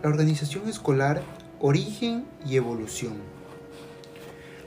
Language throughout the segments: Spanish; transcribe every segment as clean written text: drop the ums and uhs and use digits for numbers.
La organización escolar, origen y evolución.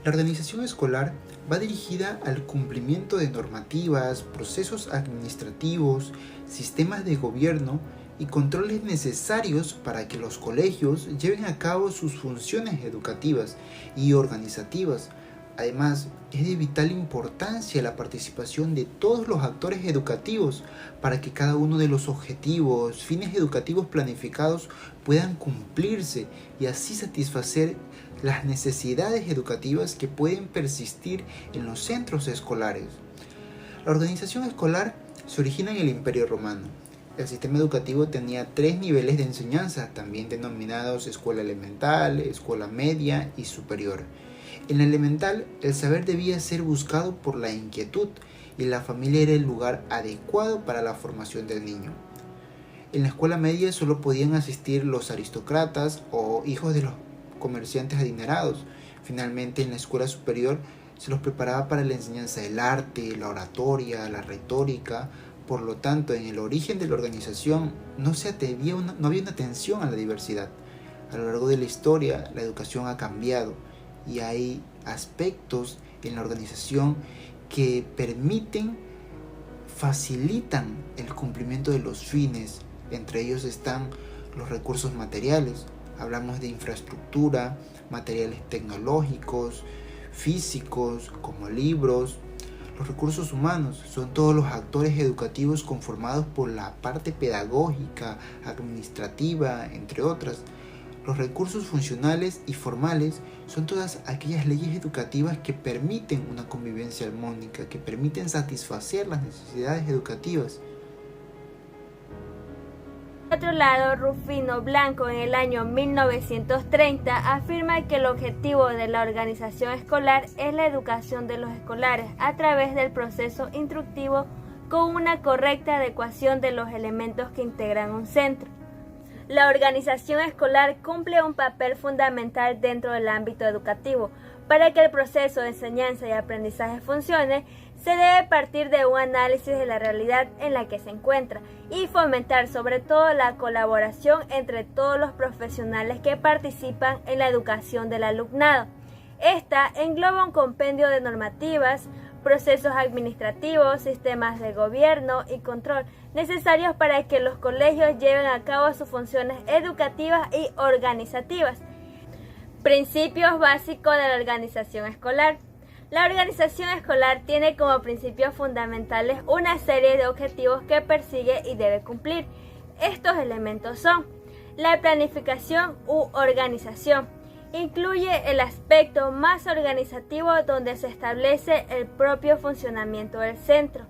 La organización escolar va dirigida al cumplimiento de normativas, procesos administrativos, sistemas de gobierno y controles necesarios para que los colegios lleven a cabo sus funciones educativas y organizativas. Además, es de vital importancia la participación de todos los actores educativos para que cada uno de los objetivos, fines educativos planificados puedan cumplirse y así satisfacer las necesidades educativas que pueden persistir en los centros escolares. La organización escolar se origina en el Imperio Romano. El sistema educativo tenía 3 niveles de enseñanza, también denominados escuela elemental, escuela media y superior. En la elemental, el saber debía ser buscado por la inquietud y la familia era el lugar adecuado para la formación del niño. En la escuela media solo podían asistir los aristócratas o hijos de los comerciantes adinerados. Finalmente, en la escuela superior se los preparaba para la enseñanza del arte, la oratoria, la retórica. Por lo tanto, en el origen de la organización no había una atención a la diversidad. A lo largo de la historia, la educación ha cambiado y hay aspectos en la organización que facilitan el cumplimiento de los fines. Entre ellos están los recursos materiales. Hablamos de infraestructura, materiales tecnológicos, físicos, como libros. Los recursos humanos son todos los actores educativos conformados por la parte pedagógica, administrativa, entre otras. Los recursos funcionales y formales son todas aquellas leyes educativas que permiten una convivencia armónica, que permiten satisfacer las necesidades educativas. Por otro lado, Rufino Blanco en el año 1930 afirma que el objetivo de la organización escolar es la educación de los escolares a través del proceso instructivo con una correcta adecuación de los elementos que integran un centro. La organización escolar cumple un papel fundamental dentro del ámbito educativo. Para que el proceso de enseñanza y aprendizaje funcione, se debe partir de un análisis de la realidad en la que se encuentra y fomentar sobre todo la colaboración entre todos los profesionales que participan en la educación del alumnado. Esta engloba un compendio de normativas, procesos administrativos, sistemas de gobierno y control necesarios para que los colegios lleven a cabo sus funciones educativas y organizativas. Principios básicos de la organización escolar. La organización escolar tiene como principios fundamentales una serie de objetivos que persigue y debe cumplir. Estos elementos son la planificación u organización. Incluye el aspecto más organizativo donde se establece el propio funcionamiento del centro,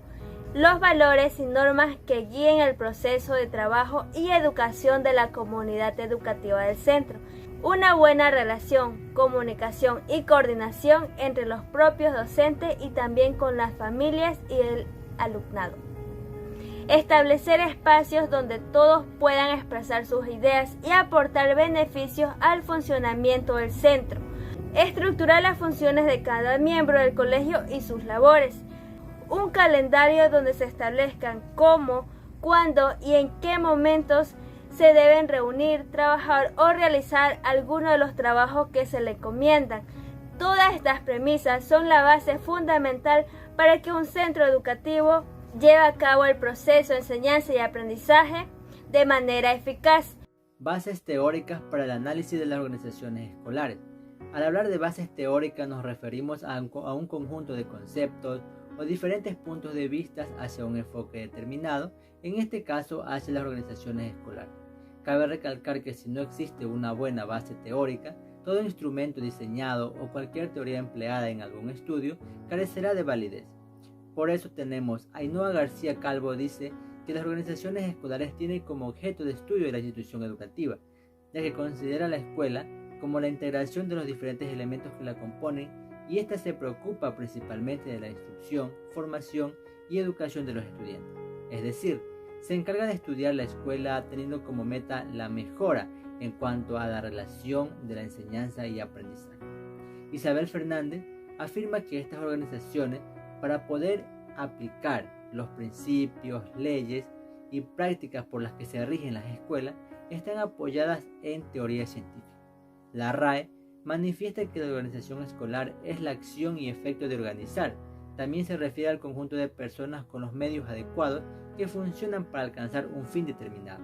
los valores y normas que guíen el proceso de trabajo y educación de la comunidad educativa del centro, una buena relación, comunicación y coordinación entre los propios docentes y también con las familias y el alumnado. Establecer espacios donde todos puedan expresar sus ideas y aportar beneficios al funcionamiento del centro. Estructurar las funciones de cada miembro del colegio y sus labores. Un calendario donde se establezcan cómo, cuándo y en qué momentos se deben reunir, trabajar o realizar alguno de los trabajos que se le encomiendan. Todas estas premisas son la base fundamental para que un centro educativo lleve a cabo el proceso de enseñanza y aprendizaje de manera eficaz. Bases teóricas para el análisis de las organizaciones escolares. Al hablar de bases teóricas nos referimos a un conjunto de conceptos o diferentes puntos de vista hacia un enfoque determinado, en este caso hacia las organizaciones escolares. Cabe recalcar que si no existe una buena base teórica, todo instrumento diseñado o cualquier teoría empleada en algún estudio carecerá de validez. Por eso tenemos Ainhoa García Calvo dice que las organizaciones escolares tienen como objeto de estudio de la institución educativa, ya que considera la escuela como la integración de los diferentes elementos que la componen y ésta se preocupa principalmente de la instrucción, formación y educación de los estudiantes. Es decir, se encarga de estudiar la escuela teniendo como meta la mejora en cuanto a la relación de la enseñanza y aprendizaje. Isabel Fernández afirma que estas organizaciones, para poder aplicar los principios, leyes y prácticas por las que se rigen las escuelas están apoyadas en teoría científica. La RAE manifiesta que la organización escolar es la acción y efecto de organizar. También se refiere al conjunto de personas con los medios adecuados que funcionan para alcanzar un fin determinado.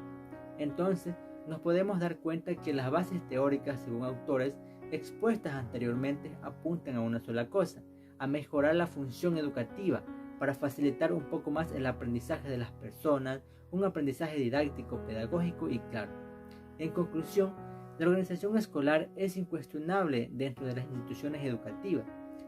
Entonces, nos podemos dar cuenta que las bases teóricas, según autores expuestas anteriormente, apuntan a una sola cosa: a mejorar la función educativa para facilitar un poco más el aprendizaje de las personas, un aprendizaje didáctico, pedagógico y claro. En conclusión, la organización escolar es incuestionable dentro de las instituciones educativas,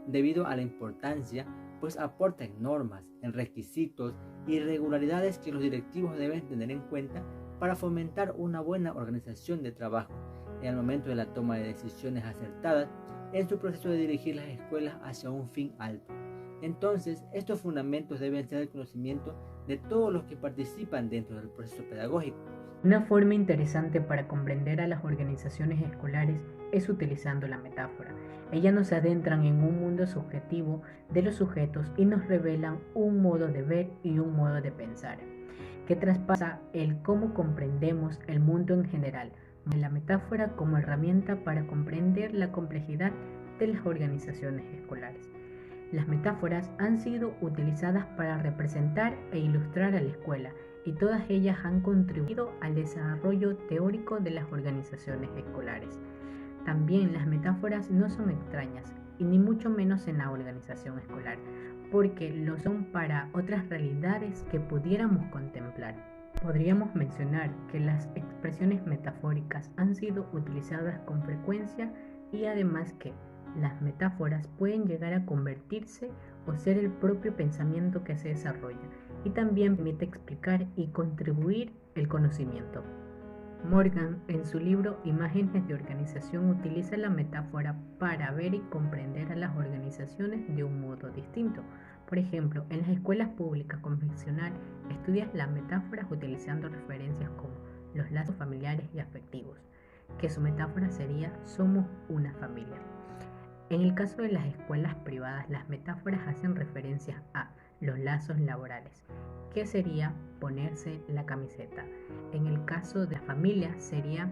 debido a la importancia, pues aporta en normas, en requisitos y regularidades que los directivos deben tener en cuenta para fomentar una buena organización de trabajo en el momento de la toma de decisiones acertadas en su proceso de dirigir las escuelas hacia un fin alto. Entonces, estos fundamentos deben ser el conocimiento de todos los que participan dentro del proceso pedagógico. Una forma interesante para comprender a las organizaciones escolares es utilizando la metáfora. Ellas nos adentran en un mundo subjetivo de los sujetos y nos revelan un modo de ver y un modo de pensar, que traspasa el cómo comprendemos el mundo en general, la metáfora como herramienta para comprender la complejidad de las organizaciones escolares. Las metáforas han sido utilizadas para representar e ilustrar a la escuela, y todas ellas han contribuido al desarrollo teórico de las organizaciones escolares. También las metáforas no son extrañas, y ni mucho menos en la organización escolar, porque lo son para otras realidades que pudiéramos contemplar. Podríamos mencionar que las expresiones metafóricas han sido utilizadas con frecuencia y además que las metáforas pueden llegar a convertirse o ser el propio pensamiento que se desarrolla y también permite explicar y contribuir el conocimiento. Morgan, en su libro Imágenes de Organización, utiliza la metáfora para ver y comprender a las organizaciones de un modo distinto. Por ejemplo, en las escuelas públicas convencionales estudias las metáforas utilizando referencias como los lazos familiares y afectivos, que su metáfora sería somos una familia. En el caso de las escuelas privadas, las metáforas hacen referencia a los lazos laborales, que sería ponerse la camiseta. En el caso de la familia sería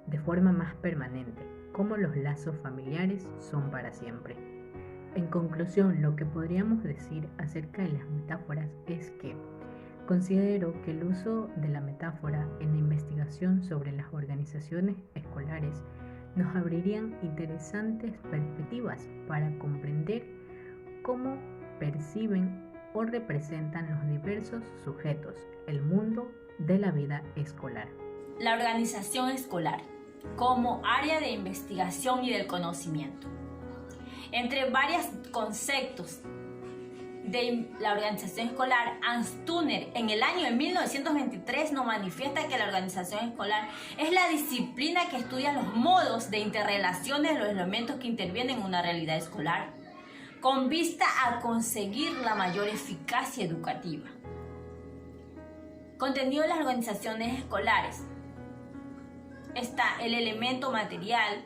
de forma más permanente, como los lazos familiares son para siempre. En conclusión, lo que podríamos decir acerca de las metáforas es que considero que el uso de la metáfora en la investigación sobre las organizaciones escolares nos abrirían interesantes perspectivas para comprender cómo perciben o representan los diversos sujetos el mundo de la vida escolar. La organización escolar como área de investigación y del conocimiento. Entre varios conceptos de la organización escolar, Hans Thüner en el año de 1923 nos manifiesta que la organización escolar es la disciplina que estudia los modos de interrelaciones de los elementos que intervienen en una realidad escolar, con vista a conseguir la mayor eficacia educativa. Contenido de las organizaciones escolares. Está el elemento material,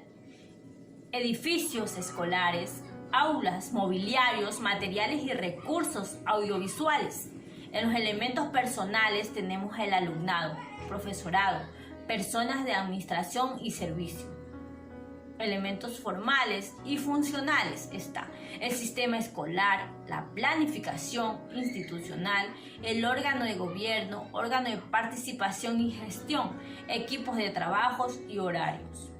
edificios escolares, aulas, mobiliarios, materiales y recursos audiovisuales. En los elementos personales tenemos el alumnado, profesorado, personas de administración y servicio. Elementos formales y funcionales está el sistema escolar, la planificación institucional, el órgano de gobierno, órgano de participación y gestión, equipos de trabajos y horarios.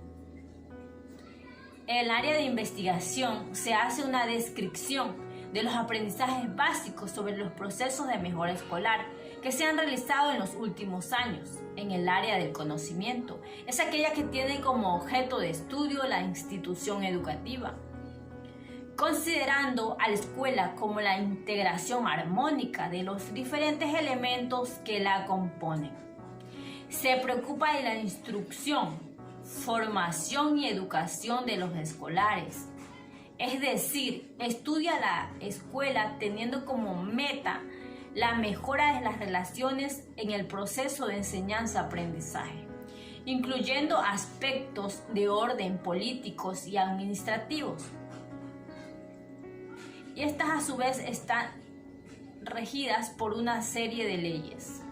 En el área de investigación se hace una descripción de los aprendizajes básicos sobre los procesos de mejora escolar que se han realizado en los últimos años. En el área del conocimiento es aquella que tiene como objeto de estudio la institución educativa, considerando a la escuela como la integración armónica de los diferentes elementos que la componen. Se preocupa de la instrucción, formación y educación de los escolares, es decir, estudia la escuela teniendo como meta la mejora de las relaciones en el proceso de enseñanza-aprendizaje, incluyendo aspectos de orden políticos y administrativos. Y estas a su vez están regidas por una serie de leyes.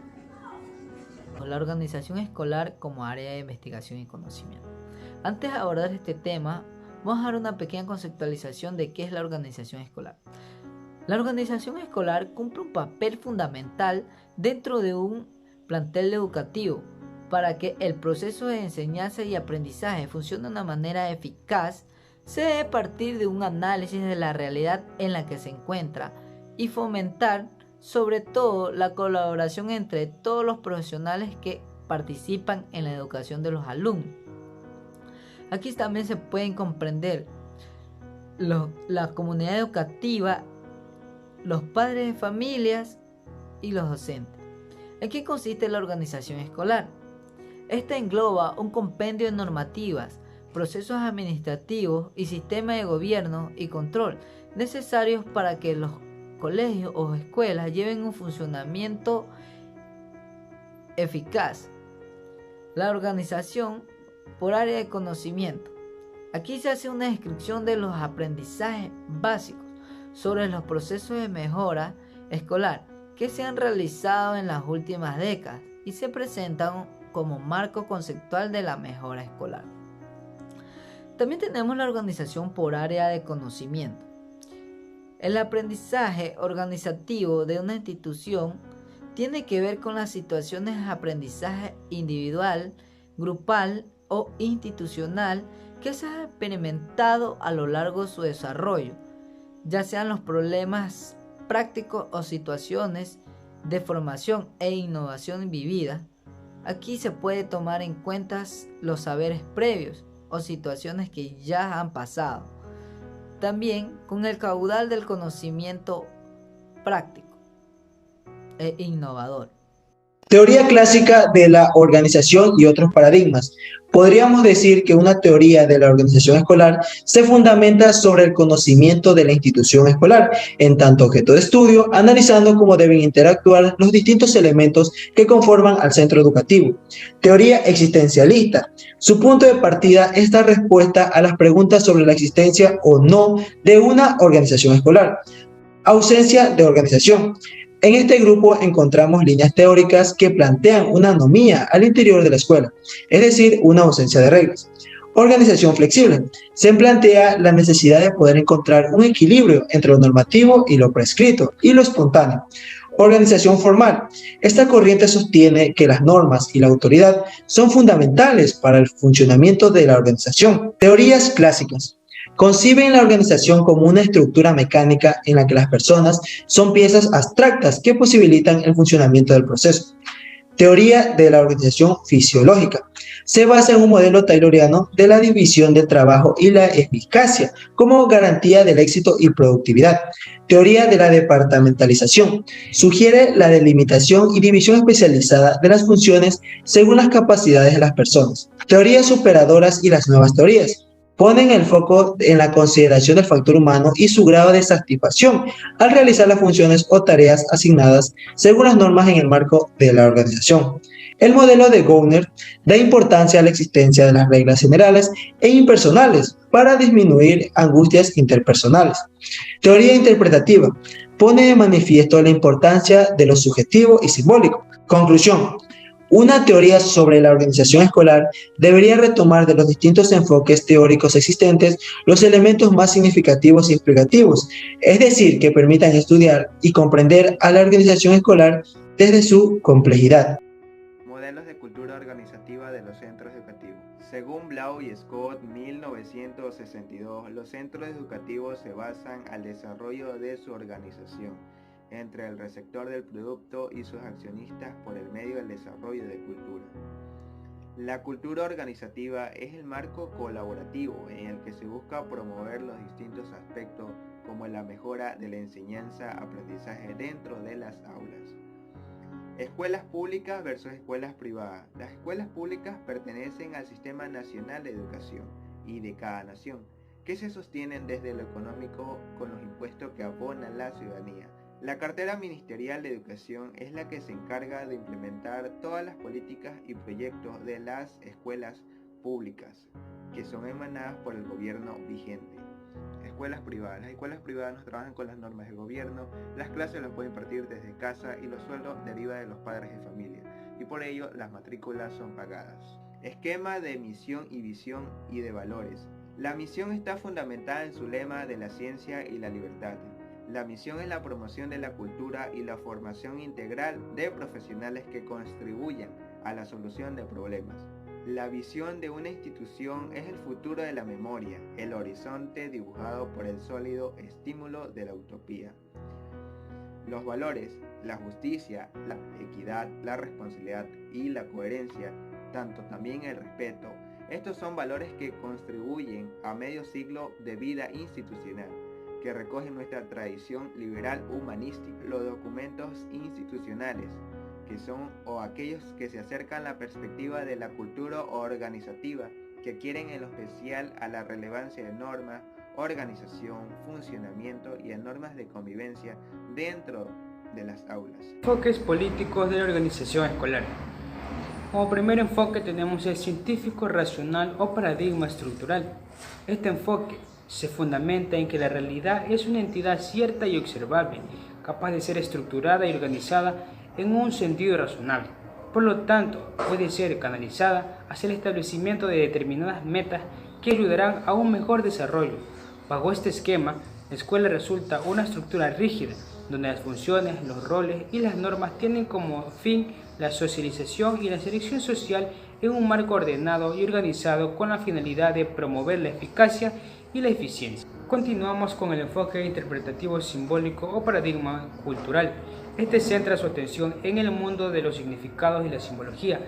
la organización escolar como área de investigación y conocimiento. Antes de abordar este tema, vamos a dar una pequeña conceptualización de qué es la organización escolar. La organización escolar cumple un papel fundamental dentro de un plantel educativo para que el proceso de enseñanza y aprendizaje funcione de una manera eficaz. Se debe partir de un análisis de la realidad en la que se encuentra y fomentar sobre todo la colaboración entre todos los profesionales que participan en la educación de los alumnos. Aquí también se pueden comprender la comunidad educativa, los padres de familias y los docentes. ¿En qué consiste la organización escolar? Esta engloba un compendio de normativas, procesos administrativos y sistemas de gobierno y control necesarios para que los colegios o escuelas lleven un funcionamiento eficaz. La organización por área de conocimiento. Aquí se hace una descripción de los aprendizajes básicos sobre los procesos de mejora escolar que se han realizado en las últimas décadas y se presentan como marco conceptual de la mejora escolar. También tenemos la organización por área de conocimiento. El aprendizaje organizativo de una institución tiene que ver con las situaciones de aprendizaje individual, grupal o institucional que se ha experimentado a lo largo de su desarrollo, ya sean los problemas prácticos o situaciones de formación e innovación vivida. Aquí se puede tomar en cuenta los saberes previos o situaciones que ya han pasado. También con el caudal del conocimiento práctico e innovador. Teoría clásica de la organización y otros paradigmas. Podríamos decir que una teoría de la organización escolar se fundamenta sobre el conocimiento de la institución escolar, en tanto objeto de estudio, analizando cómo deben interactuar los distintos elementos que conforman al centro educativo. Teoría existencialista. Su punto de partida es dar respuesta a las preguntas sobre la existencia o no de una organización escolar. Ausencia de organización. En este grupo encontramos líneas teóricas que plantean una anomía al interior de la escuela, es decir, una ausencia de reglas. Organización flexible. Se plantea la necesidad de poder encontrar un equilibrio entre lo normativo y lo prescrito y lo espontáneo. Organización formal. Esta corriente sostiene que las normas y la autoridad son fundamentales para el funcionamiento de la organización. Teorías clásicas. Conciben la organización como una estructura mecánica en la que las personas son piezas abstractas que posibilitan el funcionamiento del proceso. Teoría de la organización fisiológica. Se basa en un modelo tayloriano de la división del trabajo y la eficacia como garantía del éxito y productividad. Teoría de la departamentalización. Sugiere la delimitación y división especializada de las funciones según las capacidades de las personas. Teorías superadoras y las nuevas teorías. Ponen el foco en la consideración del factor humano y su grado de satisfacción al realizar las funciones o tareas asignadas según las normas en el marco de la organización. El modelo de Gowner da importancia a la existencia de las reglas generales e impersonales para disminuir angustias interpersonales. Teoría interpretativa. Pone de manifiesto la importancia de lo subjetivo y simbólico. Conclusión. Una teoría sobre la organización escolar debería retomar de los distintos enfoques teóricos existentes los elementos más significativos y explicativos, es decir, que permitan estudiar y comprender a la organización escolar desde su complejidad. Modelos de cultura organizativa de los centros educativos. Según Blau y Scott, 1962, los centros educativos se basan al desarrollo de su organización entre el receptor del producto y sus accionistas por el medio del desarrollo de cultura. La cultura organizativa es el marco colaborativo en el que se busca promover los distintos aspectos como la mejora de la enseñanza-aprendizaje dentro de las aulas. Escuelas públicas versus escuelas privadas. Las escuelas públicas pertenecen al Sistema Nacional de Educación y de cada nación, que se sostienen desde lo económico con los impuestos que abona la ciudadanía. La cartera ministerial de educación es la que se encarga de implementar todas las políticas y proyectos de las escuelas públicas, que son emanadas por el gobierno vigente. Escuelas privadas. Las escuelas privadas no trabajan con las normas del gobierno, las clases las pueden impartir desde casa y los sueldos derivan de los padres de familia. y por ello las matrículas son pagadas. Esquema de misión y visión y de valores. La misión está fundamentada en su lema de la ciencia y la libertad. La misión es la promoción de la cultura y la formación integral de profesionales que contribuyan a la solución de problemas. La visión de una institución es el futuro de la memoria, el horizonte dibujado por el sólido estímulo de la utopía. Los valores, la justicia, la equidad, la responsabilidad y la coherencia, tanto también el respeto, estos son valores que contribuyen a medio siglo de vida institucional, que recogen nuestra tradición liberal humanística. Los documentos institucionales, que son aquellos que se acercan a la perspectiva de la cultura organizativa, que adquieren en lo especial a la relevancia de normas, organización, funcionamiento y a normas de convivencia dentro de las aulas. Enfoques políticos de la organización escolar. Como primer enfoque tenemos el científico racional o paradigma estructural. Este enfoque se fundamenta en que la realidad es una entidad cierta y observable, capaz de ser estructurada y organizada en un sentido razonable. Por lo tanto, puede ser canalizada hacia el establecimiento de determinadas metas que ayudarán a un mejor desarrollo. Bajo este esquema, la escuela resulta una estructura rígida, donde las funciones, los roles y las normas tienen como fin la socialización y la selección social en un marco ordenado y organizado con la finalidad de promover la eficacia y la eficiencia. Continuamos con el enfoque interpretativo simbólico o paradigma cultural. Este centra su atención en el mundo de los significados y la simbología,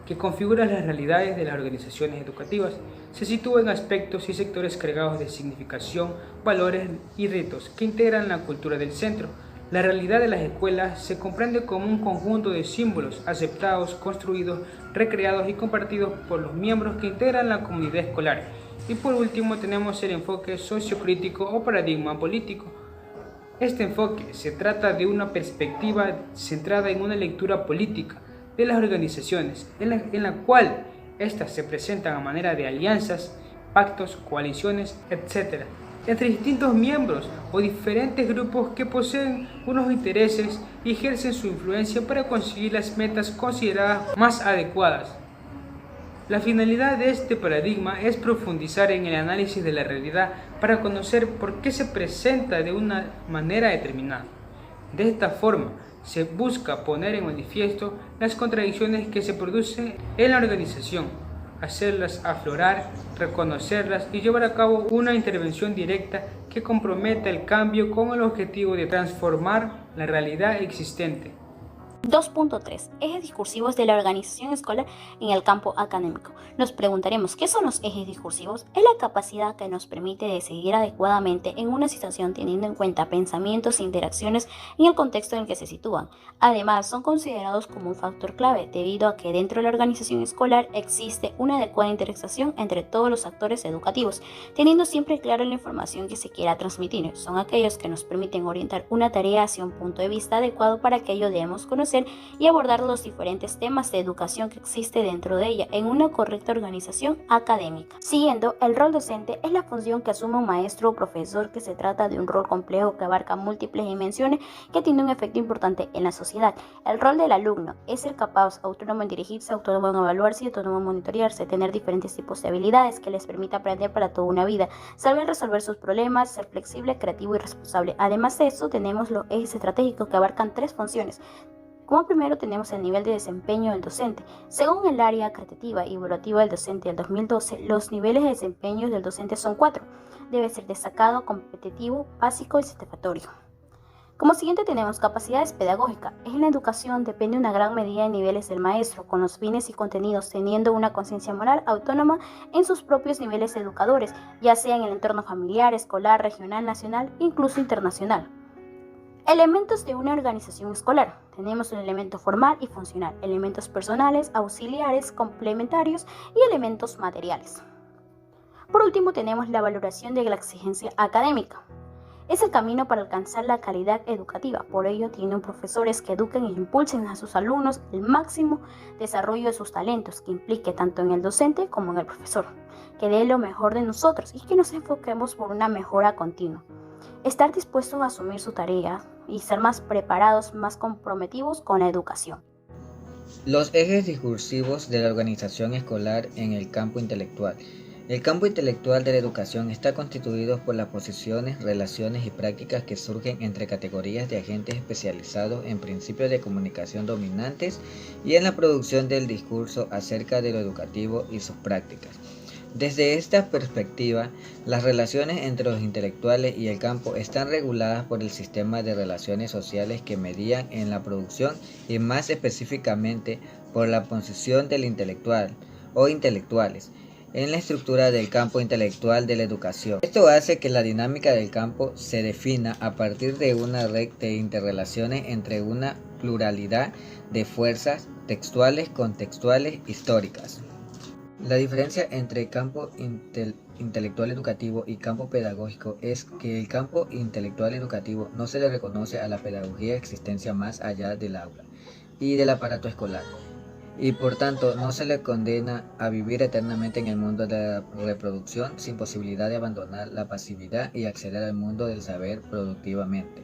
que configura las realidades de las organizaciones educativas. Se sitúa en aspectos y sectores cargados de significación, valores y ritos que integran la cultura del centro. La realidad de las escuelas se comprende como un conjunto de símbolos aceptados, construidos, recreados y compartidos por los miembros que integran la comunidad escolar. Y por último tenemos el enfoque sociocrítico o paradigma político. Este enfoque se trata de una perspectiva centrada en una lectura política de las organizaciones, en la cual éstas se presentan a manera de alianzas, pactos, coaliciones, etc., entre distintos miembros o diferentes grupos que poseen unos intereses y ejercen su influencia para conseguir las metas consideradas más adecuadas. La finalidad de este paradigma es profundizar en el análisis de la realidad para conocer por qué se presenta de una manera determinada. De esta forma, se busca poner en manifiesto las contradicciones que se producen en la organización, hacerlas aflorar, reconocerlas y llevar a cabo una intervención directa que comprometa el cambio con el objetivo de transformar la realidad existente. 2.3. Ejes discursivos de la organización escolar en el campo académico. Nos preguntaremos, ¿qué son los ejes discursivos? Es la capacidad que nos permite de seguir adecuadamente en una situación teniendo en cuenta pensamientos e interacciones en el contexto en el que se sitúan. Además, son considerados como un factor clave debido a que dentro de la organización escolar existe una adecuada interacción entre todos los actores educativos, teniendo siempre clara la información que se quiera transmitir. Son aquellos que nos permiten orientar una tarea hacia un punto de vista adecuado para que ello debemos conocer y abordar los diferentes temas de educación que existe dentro de ella en una correcta organización académica. Siguiendo, el rol docente es la función que asume un maestro o profesor, que se trata de un rol complejo que abarca múltiples dimensiones que tiene un efecto importante en la sociedad. El rol del alumno es ser capaz, autónomo en dirigirse, autónomo en evaluarse y autónomo en monitorearse, tener diferentes tipos de habilidades que les permita aprender para toda una vida, saber resolver sus problemas, ser flexible, creativo y responsable. Además de eso, tenemos los ejes estratégicos que abarcan 3 funciones. Como primero tenemos el nivel de desempeño del docente. Según el área creativa y evaluativa del docente del 2012, los niveles de desempeño del docente son 4. Debe ser destacado, competitivo, básico y satisfactorio. Como siguiente tenemos capacidades pedagógicas. En la educación depende una gran medida de niveles del maestro, con los fines y contenidos, teniendo una conciencia moral autónoma en sus propios niveles educadores, ya sea en el entorno familiar, escolar, regional, nacional, incluso internacional. Elementos de una organización escolar. Tenemos un elemento formal y funcional, elementos personales, auxiliares, complementarios y elementos materiales. Por último tenemos la valoración de la exigencia académica. Es el camino para alcanzar la calidad educativa, por ello tienen profesores que eduquen e impulsen a sus alumnos el máximo desarrollo de sus talentos, que implique tanto en el docente como en el profesor, que dé lo mejor de nosotros y que nos enfoquemos por una mejora continua. Estar dispuestos a asumir su tarea y ser más preparados, más comprometidos con la educación. Los ejes discursivos de la organización escolar en el campo intelectual. El campo intelectual de la educación está constituido por las posiciones, relaciones y prácticas que surgen entre categorías de agentes especializados en principios de comunicación dominantes y en la producción del discurso acerca de lo educativo y sus prácticas. Desde esta perspectiva, las relaciones entre los intelectuales y el campo están reguladas por el sistema de relaciones sociales que median en la producción y más específicamente por la posición del intelectual o intelectuales en la estructura del campo intelectual de la educación. Esto hace que la dinámica del campo se defina a partir de una red de interrelaciones entre una pluralidad de fuerzas textuales, contextuales, históricas. La diferencia entre campo intelectual educativo y campo pedagógico es que el campo intelectual educativo no se le reconoce a la pedagogía existencia más allá del aula y del aparato escolar, y por tanto no se le condena a vivir eternamente en el mundo de la reproducción sin posibilidad de abandonar la pasividad y acceder al mundo del saber productivamente.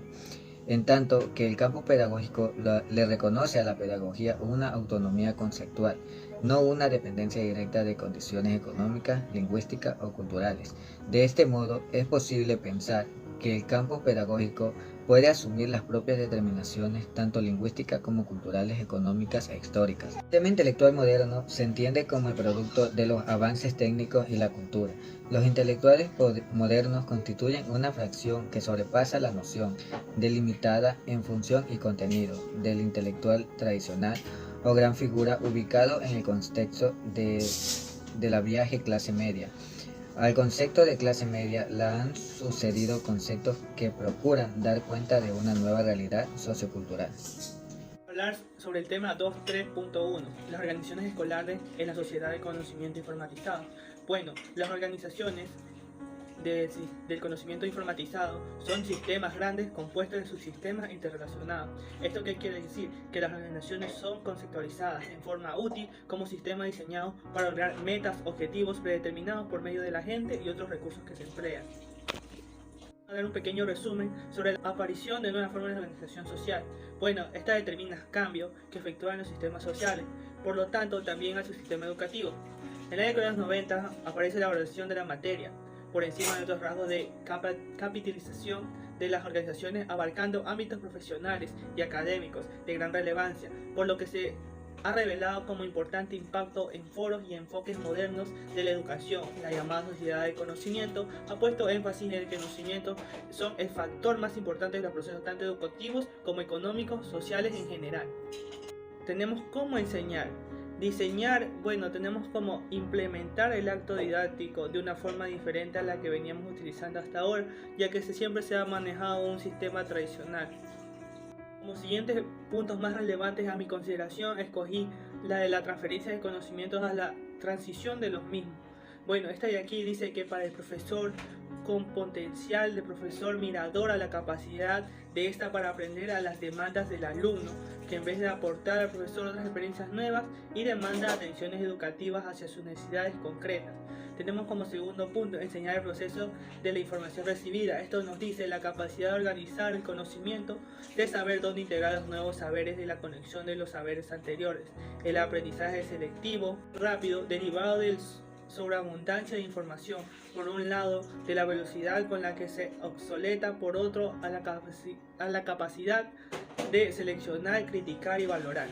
En tanto que el campo pedagógico le reconoce a la pedagogía una autonomía conceptual, no una dependencia directa de condiciones económicas, lingüísticas o culturales. De este modo, es posible pensar que el campo pedagógico puede asumir las propias determinaciones tanto lingüísticas como culturales, económicas e históricas. El sistema intelectual moderno se entiende como el producto de los avances técnicos y la cultura. Los intelectuales modernos constituyen una fracción que sobrepasa la noción delimitada en función y contenido del intelectual tradicional o gran figura ubicado en el contexto de la vieja clase media. Al concepto de clase media le han sucedido conceptos que procuran dar cuenta de una nueva realidad sociocultural. Hablar sobre el tema 2.3.1, las organizaciones escolares en la sociedad del conocimiento informatizado. Bueno, las organizaciones del conocimiento informatizado son sistemas grandes compuestos de subsistemas interrelacionados. ¿Esto qué quiere decir? Que las organizaciones son conceptualizadas en forma útil como sistemas diseñados para lograr metas, objetivos predeterminados por medio de la gente y otros recursos que se emplean. Voy a dar un pequeño resumen sobre la aparición de nuevas formas de organización social. Bueno, esta determina cambios que efectúan los sistemas sociales, por lo tanto también al sistema educativo. En la década de los 90 aparece la valoración de la materia, por encima de otros rasgos de capitalización de las organizaciones, abarcando ámbitos profesionales y académicos de gran relevancia, por lo que se ha revelado como importante impacto en foros y enfoques modernos de la educación. La llamada sociedad del conocimiento ha puesto énfasis en el que el conocimiento son el factor más importante de los procesos tanto educativos como económicos, sociales en general. Tenemos cómo enseñar. Diseñar, bueno, tenemos como implementar el acto didáctico de una forma diferente a la que veníamos utilizando hasta ahora, ya que siempre se ha manejado un sistema tradicional. Como siguientes puntos más relevantes a mi consideración, escogí la de la transferencia de conocimientos a la transición de los mismos. Bueno, esta de aquí dice que para el profesor con potencial de profesor mirador a la capacidad de esta para aprender a las demandas del alumno, que en vez de aportar al profesor otras experiencias nuevas y demanda atenciones educativas hacia sus necesidades concretas. Tenemos como segundo punto enseñar el proceso de la información recibida. Esto nos dice la capacidad de organizar el conocimiento, de saber dónde integrar los nuevos saberes de la conexión de los saberes anteriores. El aprendizaje selectivo, rápido, derivado del sobreabundancia de información, por un lado, de la velocidad con la que se obsoleta, por otro, a la capacidad de seleccionar, criticar y valorar.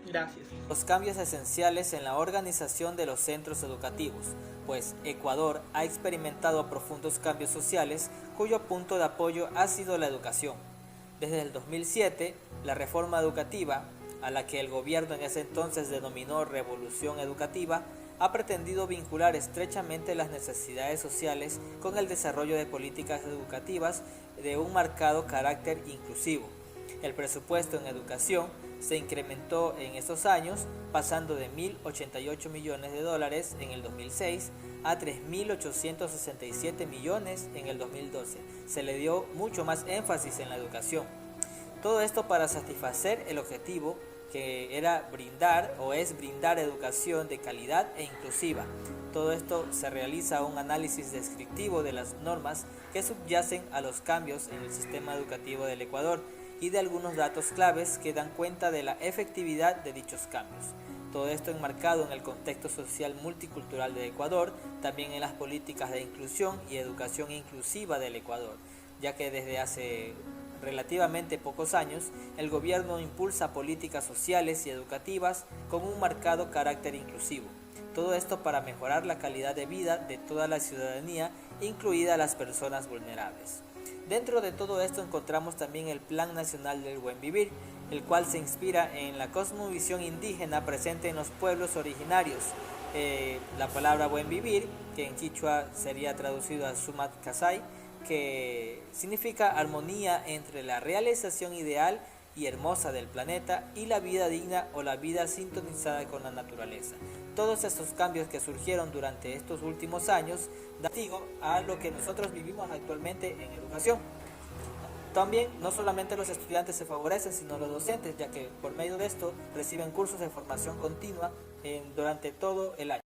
Gracias. Los cambios esenciales en la organización de los centros educativos, pues Ecuador ha experimentado profundos cambios sociales cuyo punto de apoyo ha sido la educación. Desde el 2007, la reforma educativa, a la que el gobierno en ese entonces denominó Revolución Educativa, ha pretendido vincular estrechamente las necesidades sociales con el desarrollo de políticas educativas de un marcado carácter inclusivo. El presupuesto en educación se incrementó en estos años, pasando de $1.088 millones en el 2006 a $3.867 millones en el 2012. Se le dio mucho más énfasis en la educación. Todo esto para satisfacer el objetivo que era brindar o es brindar educación de calidad e inclusiva. Todo esto se realiza un análisis descriptivo de las normas que subyacen a los cambios en el sistema educativo del Ecuador y de algunos datos claves que dan cuenta de la efectividad de dichos cambios. Todo esto enmarcado en el contexto social multicultural de Ecuador, también en las políticas de inclusión y educación inclusiva del Ecuador, ya que desde hace relativamente pocos años, el gobierno impulsa políticas sociales y educativas con un marcado carácter inclusivo. Todo esto para mejorar la calidad de vida de toda la ciudadanía, incluidas las personas vulnerables. Dentro de todo esto encontramos también el Plan Nacional del Buen Vivir, el cual se inspira en la cosmovisión indígena presente en los pueblos originarios. La palabra buen vivir, que en quichua sería traducido a Sumat Kasai, que significa armonía entre la realización ideal y hermosa del planeta y la vida digna o la vida sintonizada con la naturaleza. Todos estos cambios que surgieron durante estos últimos años dan testigo a lo que nosotros vivimos actualmente en educación. También no solamente los estudiantes se favorecen, sino los docentes, ya que por medio de esto reciben cursos de formación continua durante todo el año.